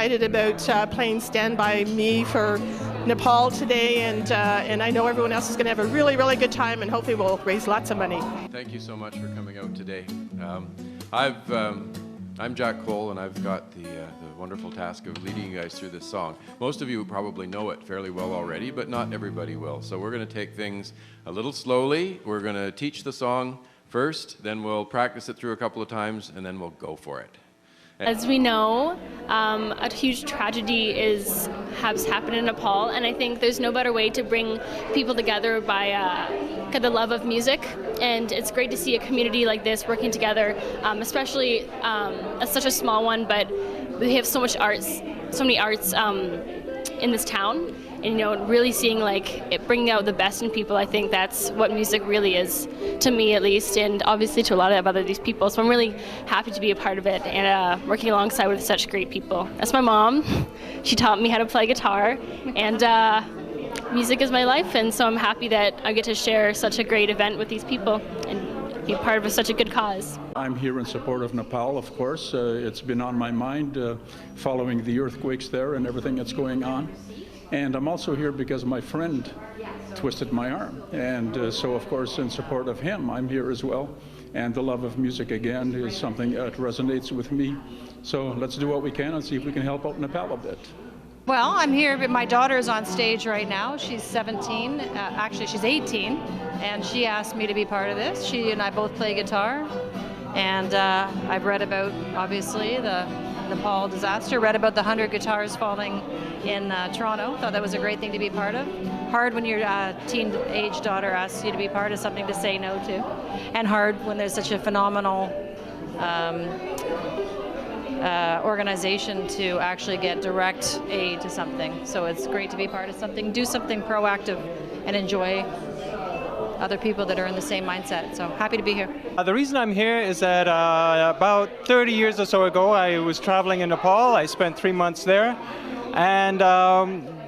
excited about playing Stand By Me for Nepal today, and I know everyone else is going to have a really, really good time, and hopefully we'll raise lots of money. Thank you so much for coming out today. I'm Jack Cole, and I've got the wonderful task of leading you guys through this song. Most of you probably know it fairly well already, but not everybody will. So we're going to take things a little slowly. We're going to teach the song first, then we'll practice it through a couple of times, and then we'll go for it. As we know, a huge tragedy has happened in Nepal, and I think there's no better way to bring people together by the love of music. And it's great to see a community like this working together, especially as such a small one, but we have so many arts in this town. And really seeing it bringing out the best in people. I think that's what music really is, to me at least, and obviously to a lot of other these people. So I'm really happy to be a part of it and working alongside with such great people. That's my mom. She taught me how to play guitar, and music is my life, and so I'm happy that I get to share such a great event with these people and be part of such a good cause. I'm here in support of Nepal, of course. It's been on my mind following the earthquakes there and everything that's going on. And I'm also here because my friend twisted my arm. And so, of course, in support of him, I'm here as well. And the love of music, again, is something that resonates with me. So let's do what we can and see if we can help out Nepal a bit. Well, I'm here, but my daughter's on stage right now. She's 17, actually she's 18, and she asked me to be part of this. She and I both play guitar, and I've read about, obviously, the Nepal disaster, read about the 100 guitars falling in Toronto. Thought that was a great thing to be part of. Hard when your teen-age daughter asks you to be part of something to say no to, and hard when there's such a phenomenal organization to actually get direct aid to something. So it's great to be part of something, do something proactive, and enjoy other people that are in the same mindset. So happy to be here. The reason I'm here is that about 30 years or so ago, I was traveling in Nepal. I spent 3 months there. And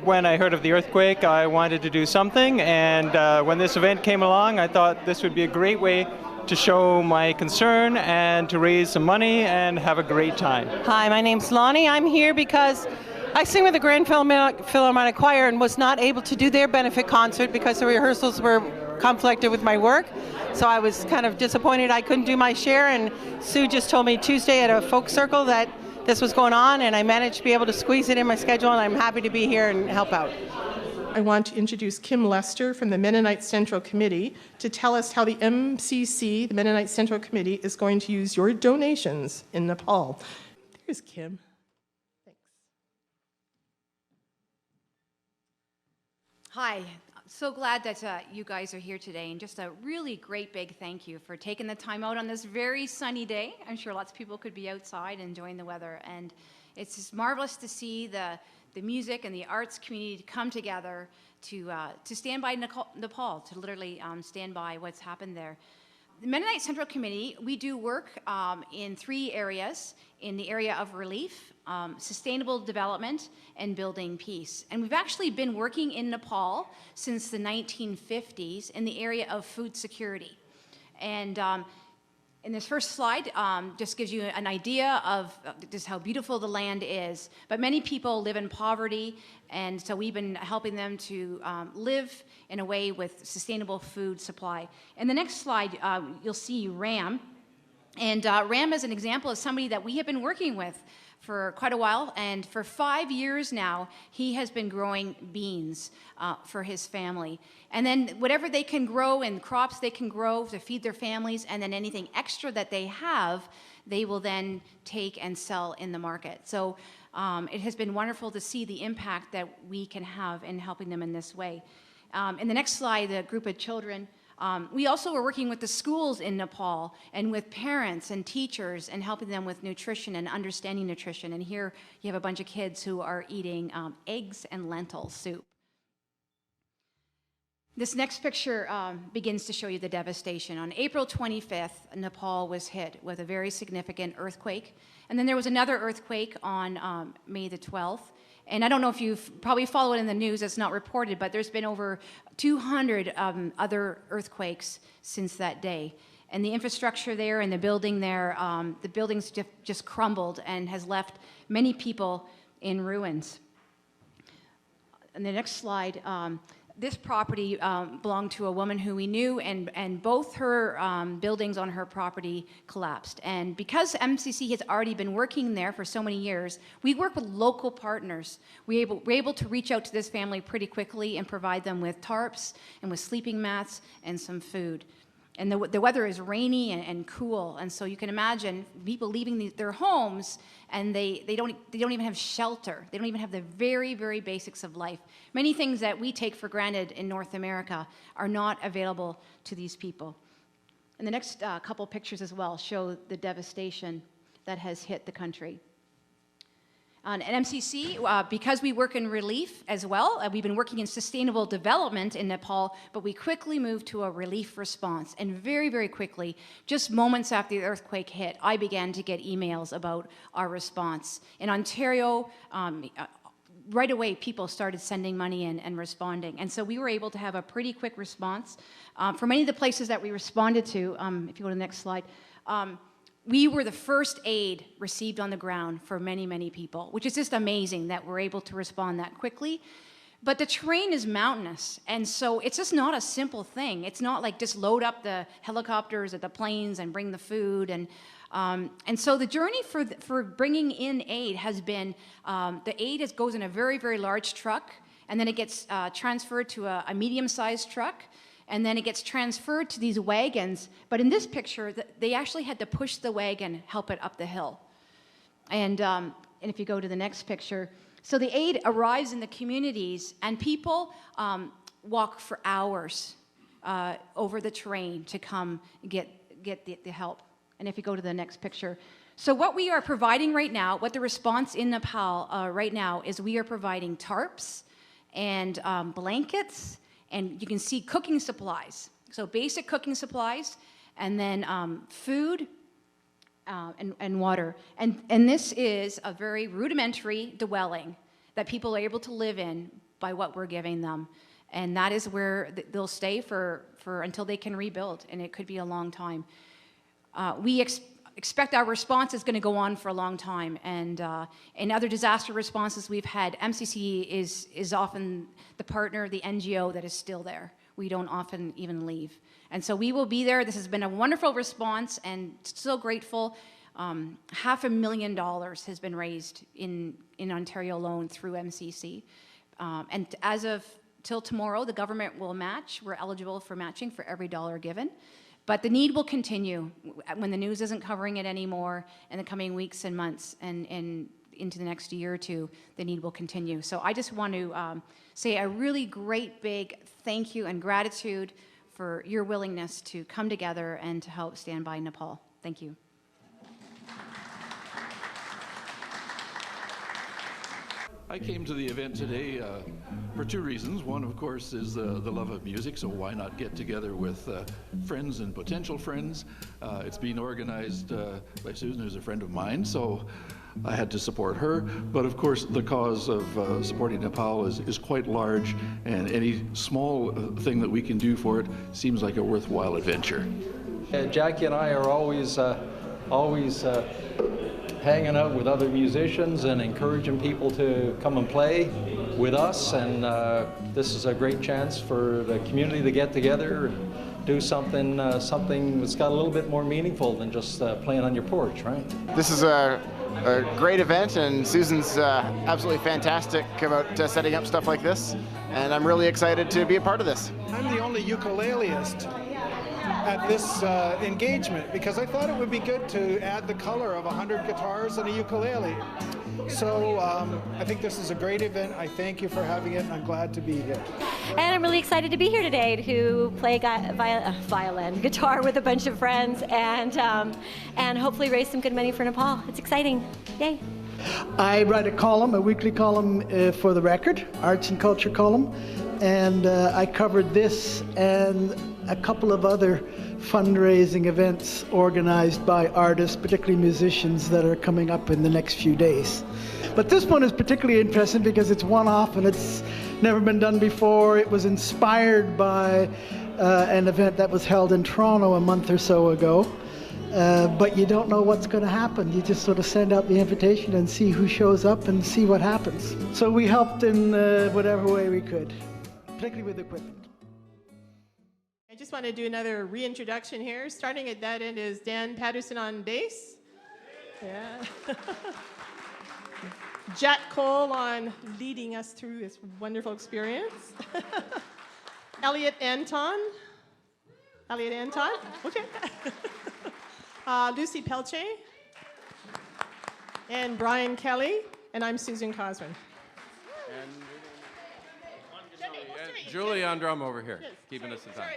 when I heard of the earthquake, I wanted to do something. And when this event came along, I thought this would be a great way to show my concern and to raise some money and have a great time. Hi, my name's Lonnie. I'm here because I sing with the Grand Philharmonic Choir and was not able to do their benefit concert because the rehearsals were conflicted with my work. So I was kind of disappointed I couldn't do my share, and Sue just told me Tuesday at a folk circle that this was going on, and I managed to be able to squeeze it in my schedule, and I'm happy to be here and help out. I want to introduce Kim Lester from the Mennonite Central Committee to tell us how the MCC, the Mennonite Central Committee, is going to use your donations in Nepal. Here's Kim. Thanks. Hi. So glad that you guys are here today, and just a really great big thank you for taking the time out on this very sunny day. I'm sure lots of people could be outside enjoying the weather, and it's just marvelous to see the music and the arts community come together to stand by Nepal, to literally stand by what's happened there. The Mennonite Central Committee, we do work in 3 areas: in the area of relief, sustainable development, and building peace. And we've actually been working in Nepal since the 1950s in the area of food security. And in this first slide, just gives you an idea of just how beautiful the land is. But many people live in poverty, and so we've been helping them to live in a way with sustainable food supply. In the next slide, you'll see Ram. And Ram is an example of somebody that we have been working with for quite a while, and for 5 years now, he has been growing beans for his family. And then whatever they can grow and crops they can grow to feed their families, and then anything extra that they have, they will then take and sell in the market. So it has been wonderful to see the impact that we can have in helping them in this way. In the next slide, the group of children, we also are working with the schools in Nepal and with parents and teachers and helping them with nutrition and understanding nutrition. And here you have a bunch of kids who are eating eggs and lentil soup. This next picture begins to show you the devastation. On April 25th, Nepal was hit with a very significant earthquake. And then there was another earthquake on May the 12th. And I don't know if you've probably followed it in the news, it's not reported, but there's been over 200 other earthquakes since that day. And the infrastructure there and the building there, the buildings just crumbled and has left many people in ruins. And the next slide, this property belonged to a woman who we knew, and both her buildings on her property collapsed. And because MCC has already been working there for so many years, we work with local partners. We're able to reach out to this family pretty quickly and provide them with tarps and with sleeping mats and some food. And the weather is rainy and cool, and so you can imagine people leaving their homes, and they don't even have shelter. They don't even have the very, very basics of life. Many things that we take for granted in North America are not available to these people. And the next couple pictures as well show the devastation that has hit the country. At MCC, because we work in relief as well, we've been working in sustainable development in Nepal, but we quickly moved to a relief response. And very, very quickly, just moments after the earthquake hit, I began to get emails about our response. In Ontario, right away, people started sending money in and responding. And so we were able to have a pretty quick response. For many of the places that we responded to, if you go to the next slide, we were the first aid received on the ground for many, many people, which is just amazing that we're able to respond that quickly. But the terrain is mountainous, and so it's just not a simple thing. It's not like just load up the helicopters or the planes and bring the food. And so the journey for bringing in aid has been, the aid goes in a very, very large truck, and then it gets transferred to a medium-sized truck, and then it gets transferred to these wagons. But in this picture, they actually had to push the wagon, help it up the hill. And if you go to the next picture, so the aid arrives in the communities, and people walk for hours over the terrain to come get the help. And if you go to the next picture, so what we are providing right now, what the response in Nepal right now is, we are providing tarps and blankets. And you can see cooking supplies, so basic cooking supplies, and then food and water. And this is a very rudimentary dwelling that people are able to live in by what we're giving them. And that is where they'll stay for until they can rebuild, and it could be a long time. We expect our response is going to go on for a long time, and in other disaster responses we've had, MCC is often the partner, the NGO that is still there. We don't often even leave, and so we will be there. This has been a wonderful response, and so grateful. $500,000 has been raised in Ontario alone through MCC, and as of till tomorrow, the government will match. We're eligible for matching for every dollar given. But the need will continue when the news isn't covering it anymore in the coming weeks and months, and into the next year or two, the need will continue. So I just want to say a really great big thank you and gratitude for your willingness to come together and to help stand by Nepal. Thank you. I came to the event today for two reasons. One, of course, is the love of music, so why not get together with friends and potential friends. It's being organized by Susan, who's a friend of mine, so I had to support her. But of course, the cause of supporting Nepal is quite large, and any small thing that we can do for it seems like a worthwhile adventure. Jackie and I are always hanging out with other musicians and encouraging people to come and play with us, and this is a great chance for the community to get together and do something that's got a little bit more meaningful than just playing on your porch, right? This is a great event, and Susan's absolutely fantastic about setting up stuff like this, and I'm really excited to be a part of this. I'm the only ukuleleist at this engagement because I thought it would be good to add the color of 100 guitars and a ukulele. So I think this is a great event. I thank you for having it, and I'm glad to be here. And I'm really excited to be here today to play guitar with a bunch of friends, and hopefully raise some good money for Nepal. It's exciting. Yay. I write a column, a weekly column for The Record, arts and culture column, and I covered this and a couple of other fundraising events organized by artists, particularly musicians, that are coming up in the next few days. But this one is particularly interesting because it's one-off and it's never been done before. It was inspired by an event that was held in Toronto a month or so ago. but you don't know what's going to happen. You just sort of send out the invitation and see who shows up and see what happens. So we helped in whatever way we could, particularly with equipment. I just want to do another reintroduction here. Starting at that end is Dan Patterson on bass. Yeah. Jack Cole on leading us through this wonderful experience. Elliot Anton. Okay. Lucy Pelche. And Brian Kelly. And I'm Susan Cosman. And Julie on drum over here, keeping us in time.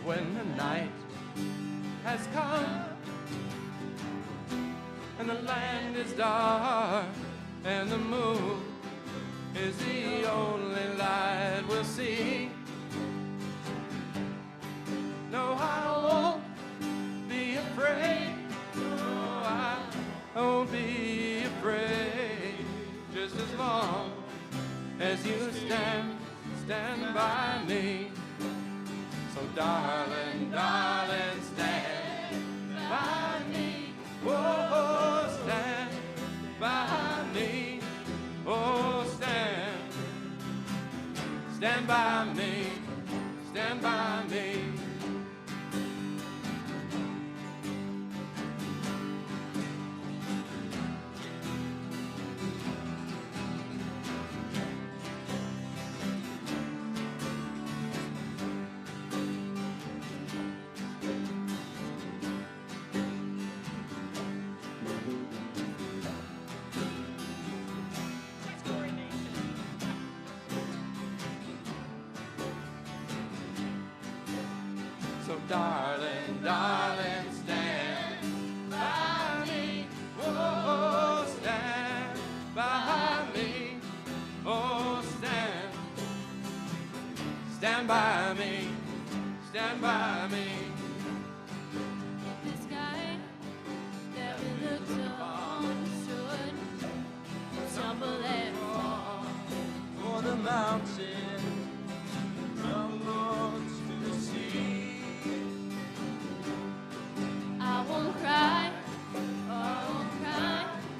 When the night has come and the land is dark and the moon is the only light we'll see. No, I won't be afraid. No, I won't be afraid. Just as long as you stand by me. So darling, darling, stand by me. Oh, stand by me. Oh, stand by me. Stand by me. So darling, darling, stand by me. Oh, stand by me. Oh, stand by me. Stand by me. The sky that we looked upon stood, tumble and fall. For the mountain tumbled to the sea. I won't cry,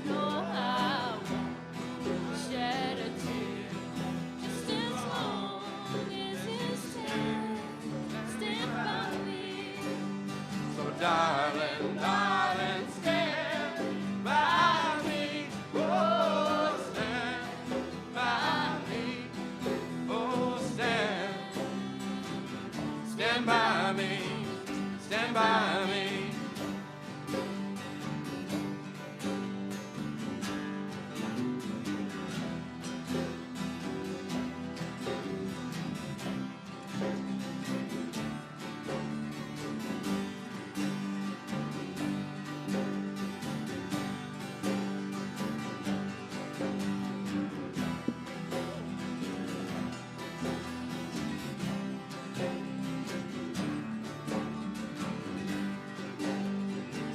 no, I won't shed a tear. Just as long as you stand by me. So darling, darling, stand by me. Oh, stand by me. Oh, stand by me. Stand by me.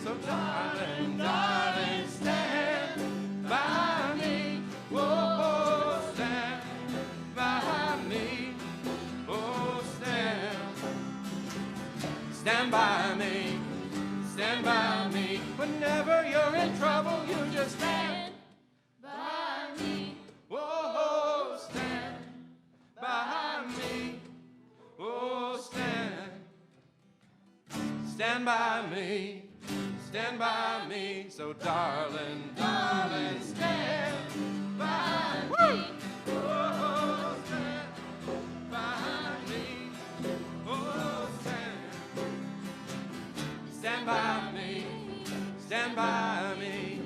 So darling, darling, stand by me. Oh, stand by me. Oh, stand by me. Stand by me. Whenever you're in trouble, you just stand by me. Oh, stand by me. Oh, stand by me. Stand by me, so darling, darling, stand by me. Oh, stand by me. Oh, stand by me. Stand by me.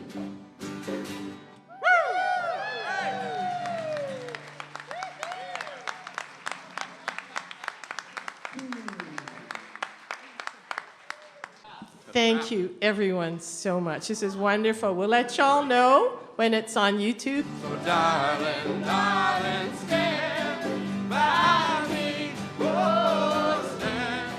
Thank you, everyone, so much. This is wonderful. We'll let y'all know when it's on YouTube. So darling, darling, stand by me. Oh, stand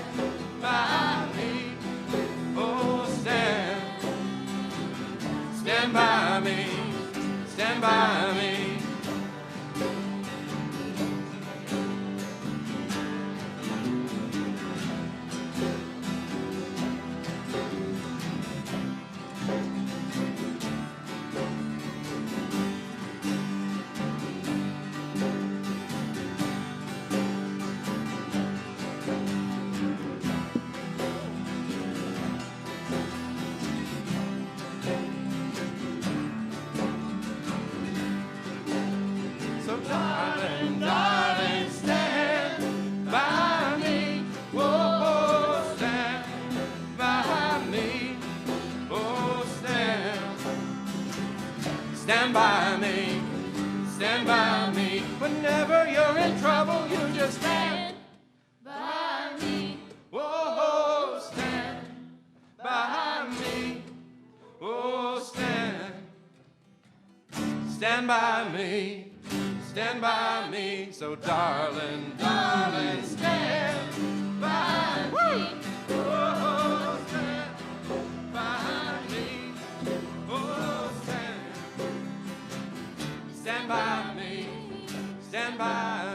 stand by me, stand by me. Whenever you're in trouble, you just stand by me. Whoa, stand by me. Oh, stand by me, stand by me. So darling, darling, stand by me. Oh, stand by me. Oh, stand by me, stand by